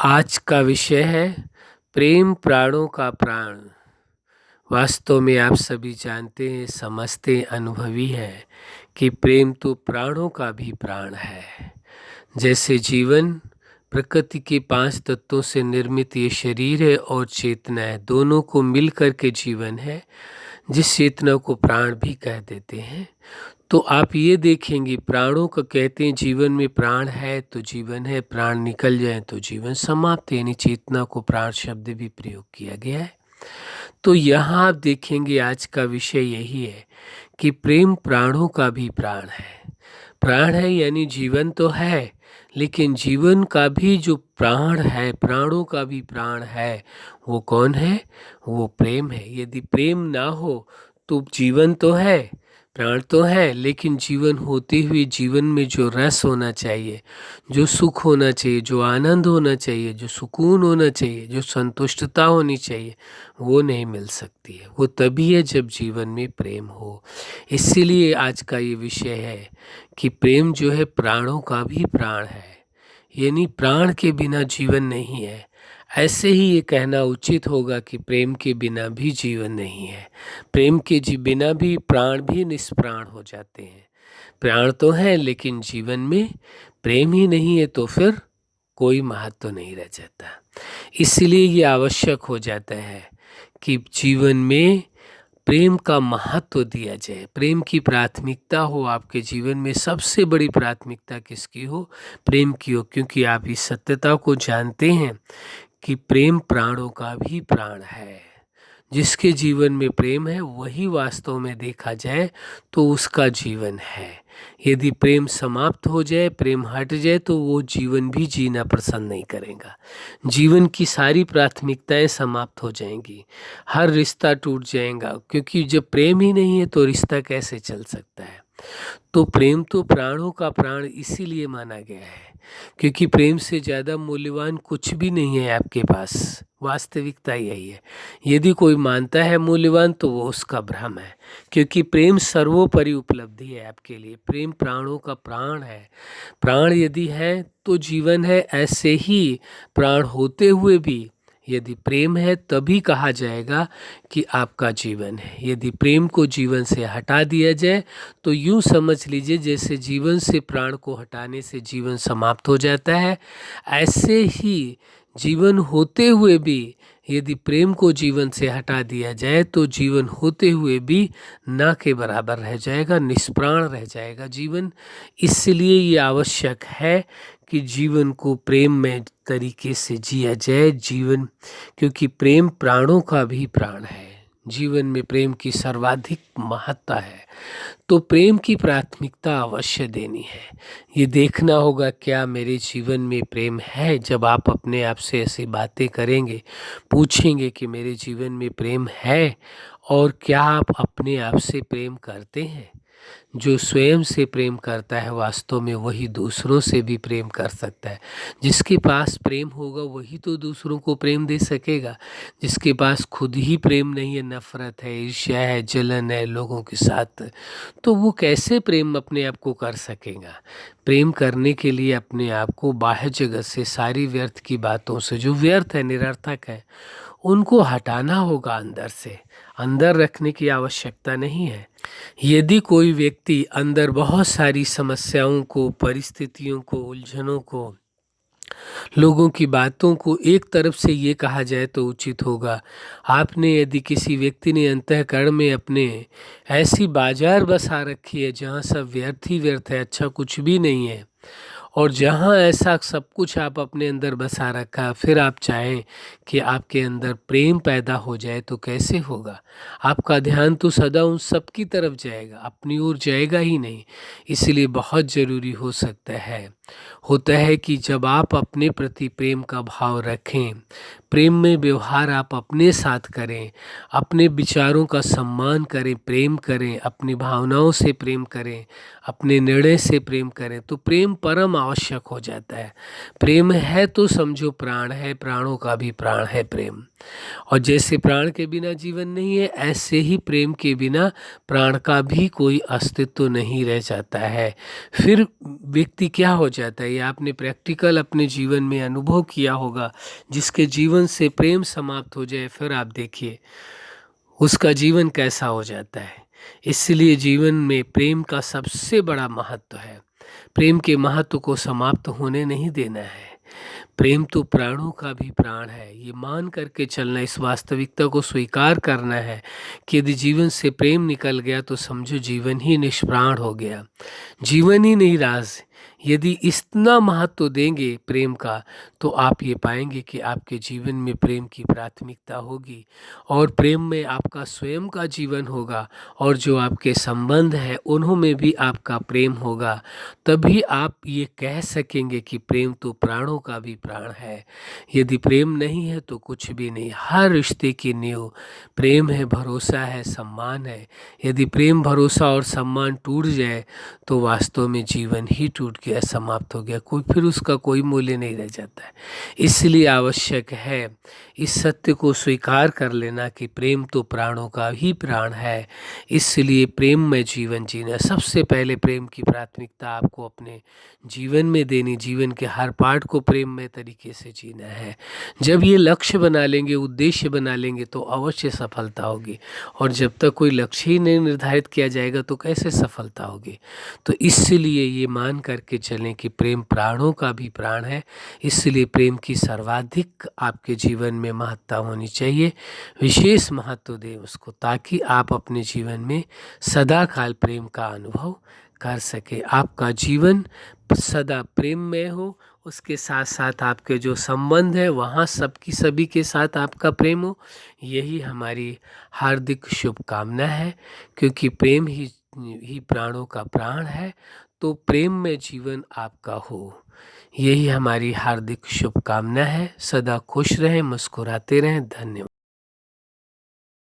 आज का विषय है प्रेम प्राणों का प्राण। वास्तव में आप सभी जानते हैं, समझते हैं, अनुभवी हैं कि प्रेम तो प्राणों का भी प्राण है। जैसे जीवन प्रकृति के 5 तत्वों से निर्मित ये शरीर है और चेतना है, दोनों को मिलकर के जीवन है, जिस चेतना को प्राण भी कह देते हैं। तो आप ये देखेंगे, प्राणों का कहते हैं जीवन में प्राण है तो जीवन है, प्राण निकल जाए तो जीवन समाप्त, यानी चेतना को प्राण शब्द भी प्रयोग किया गया है। तो यहाँ आप देखेंगे आज का विषय यही है कि प्रेम प्राणों का भी प्राण है। प्राण है यानी जीवन तो है, लेकिन जीवन का भी जो प्राण है, प्राणों का भी प्राण है, वो कौन है? वो प्रेम है। यदि प्रेम ना हो तो जीवन तो है, प्राण तो है, लेकिन जीवन होते हुए जीवन में जो रस होना चाहिए, जो सुख होना चाहिए, जो आनंद होना चाहिए, जो सुकून होना चाहिए, जो संतुष्टता होनी चाहिए, वो नहीं मिल सकती है। वो तभी है जब जीवन में प्रेम हो। इसीलिए आज का ये विषय है कि प्रेम जो है प्राणों का भी प्राण है, यानी प्राण के बिना जीवन नहीं है। ऐसे ही ये कहना उचित होगा कि प्रेम के बिना भी जीवन नहीं है। प्रेम के बिना भी प्राण भी निष्प्राण हो जाते हैं। प्राण तो है, लेकिन जीवन में प्रेम ही नहीं है तो फिर कोई महत्व नहीं रह जाता। इसलिए ये आवश्यक हो जाता है कि जीवन में प्रेम का महत्व दिया जाए, प्रेम की प्राथमिकता हो। आपके जीवन में सबसे बड़ी प्राथमिकता किसकी हो? प्रेम की हो, क्योंकि आप इस सत्यता को जानते हैं कि प्रेम प्राणों का भी प्राण है। जिसके जीवन में प्रेम है वही वास्तव में देखा जाए तो उसका जीवन है। यदि प्रेम समाप्त हो जाए, प्रेम हट जाए, तो वो जीवन भी जीना पसंद नहीं करेगा। जीवन की सारी प्राथमिकताएं समाप्त हो जाएंगी, हर रिश्ता टूट जाएगा, क्योंकि जब प्रेम ही नहीं है तो रिश्ता कैसे चल सकता है। तो प्रेम तो प्राणों का प्राण इसीलिए माना गया है क्योंकि प्रेम से ज़्यादा मूल्यवान कुछ भी नहीं है आपके पास। वास्तविकता यही है। यदि कोई मानता है मूल्यवान तो वो उसका भ्रम है, क्योंकि प्रेम सर्वोपरि उपलब्धि है आपके लिए। प्रेम प्राणों का प्राण है। प्राण यदि है तो जीवन है। ऐसे ही प्राण होते हुए भी यदि प्रेम है तभी कहा जाएगा कि आपका जीवन है। यदि प्रेम को जीवन से हटा दिया जाए तो यूं समझ लीजिए जैसे जीवन से प्राण को हटाने से जीवन समाप्त हो जाता है, ऐसे ही जीवन होते हुए भी यदि प्रेम को जीवन से हटा दिया जाए तो जीवन होते हुए भी ना के बराबर रह जाएगा, निष्प्राण रह जाएगा जीवन। इसलिए ये आवश्यक है कि जीवन को प्रेम में तरीके से जिया जाए जीवन, क्योंकि प्रेम प्राणों का भी प्राण है। जीवन में प्रेम की सर्वाधिक महत्ता है, तो प्रेम की प्राथमिकता अवश्य देनी है। ये देखना होगा क्या मेरे जीवन में प्रेम है। जब आप अपने आप से ऐसी बातें करेंगे, पूछेंगे कि मेरे जीवन में प्रेम है, और क्या आप अपने आप से प्रेम करते हैं। जो स्वयं से प्रेम करता है वास्तव में वही दूसरों से भी प्रेम कर सकता है। जिसके पास प्रेम होगा वही तो दूसरों को प्रेम दे सकेगा। जिसके पास खुद ही प्रेम नहीं है, नफरत है, ईर्ष्या है, जलन है लोगों के साथ, तो वो कैसे प्रेम अपने आप को कर सकेगा। प्रेम करने के लिए अपने आप को बाह्य जगत से, सारी व्यर्थ की बातों से, जो व्यर्थ है, निरर्थक है, उनको हटाना होगा अंदर से। अंदर रखने की आवश्यकता नहीं है। यदि कोई व्यक्ति अंदर बहुत सारी समस्याओं को, परिस्थितियों को, उलझनों को, लोगों की बातों को, एक तरफ से ये कहा जाए तो उचित होगा, आपने यदि किसी व्यक्ति ने अंतःकरण में अपने ऐसी बाजार बसा रखी है जहाँ सब व्यर्थ ही व्यर्थ है, अच्छा कुछ भी नहीं है, और जहाँ ऐसा सब कुछ आप अपने अंदर बसा रखा, फिर आप चाहें कि आपके अंदर प्रेम पैदा हो जाए तो कैसे होगा। आपका ध्यान तो सदा उन सब की तरफ जाएगा, अपनी ओर जाएगा ही नहीं। इसलिए बहुत ज़रूरी होता है कि जब आप अपने प्रति प्रेम का भाव रखें, प्रेम में व्यवहार आप अपने साथ करें, अपने विचारों का सम्मान करें, प्रेम करें, अपनी भावनाओं से प्रेम करें, अपने निर्णय से प्रेम करें, तो प्रेम परम आवश्यक हो जाता है। प्रेम है तो समझो प्राण है, प्राणों का भी प्राण है प्रेम। और जैसे प्राण के बिना जीवन नहीं है, ऐसे ही प्रेम के बिना प्राण का भी कोई अस्तित्व नहीं रह जाता है। फिर व्यक्ति क्या हो जाता है, ये आपने प्रैक्टिकल अपने जीवन में अनुभव किया होगा। जिसके जीवन से प्रेम समाप्त हो जाए, फिर आप देखिए उसका जीवन कैसा हो जाता है। इसलिए जीवन में प्रेम का सबसे बड़ा महत्व है। प्रेम के महत्व को समाप्त होने नहीं देना है। प्रेम तो प्राणों का भी प्राण है, ये मान करके चलना, इस वास्तविकता को स्वीकार करना है कि यदि जीवन से प्रेम निकल गया तो समझो जीवन ही निष्प्राण हो गया, जीवन ही नहीं रहा। यदि इतना महत्व देंगे प्रेम का, तो आप ये पाएंगे कि आपके जीवन में प्रेम की प्राथमिकता होगी और प्रेम में आपका स्वयं का जीवन होगा और जो आपके संबंध हैं उन्हों में भी आपका प्रेम होगा। तभी आप ये कह सकेंगे कि प्रेम तो प्राणों का भी प्राण है। यदि प्रेम नहीं है तो कुछ भी नहीं। हर रिश्ते की नींव प्रेम है, भरोसा है, सम्मान है। यदि प्रेम, भरोसा और सम्मान टूट जाए तो वास्तव में जीवन ही टूट गया, समाप्त हो गया, कोई फिर उसका कोई मूल्य नहीं रह जाता है। इसलिए आवश्यक है इस सत्य को स्वीकार कर लेना कि प्रेम तो प्राणों का ही प्राण है। इसलिए प्रेम में जीवन जीना, सबसे पहले प्रेम की प्राथमिकता आपको अपने जीवन में देनी, जीवन के हर पार्ट को प्रेम में तरीके से जीना है। जब ये लक्ष्य बना लेंगे, उद्देश्य बना लेंगे तो अवश्य सफलता होगी। और जब तक कोई लक्ष्य ही नहीं निर्धारित किया जाएगा तो कैसे सफलता होगी। तो इसलिए ये मान करके चलें कि प्रेम प्राणों का भी प्राण है। इसलिए प्रेम की सर्वाधिक आपके जीवन में महत्ता होनी चाहिए, विशेष महत्व दें उसको, ताकि आप अपने जीवन में सदा काल प्रेम का अनुभव कर सके। आपका जीवन सदा प्रेम में हो, उसके साथ साथ आपके जो संबंध है वहाँ सबकी सभी के साथ आपका प्रेम हो। यही हमारी हार्दिक शुभकामना है, क्योंकि प्रेम ही प्राणों का प्राण है। तो प्रेम में जीवन आपका हो, यही हमारी हार्दिक शुभकामना है। सदा खुश रहें, मुस्कुराते रहें। धन्यवाद।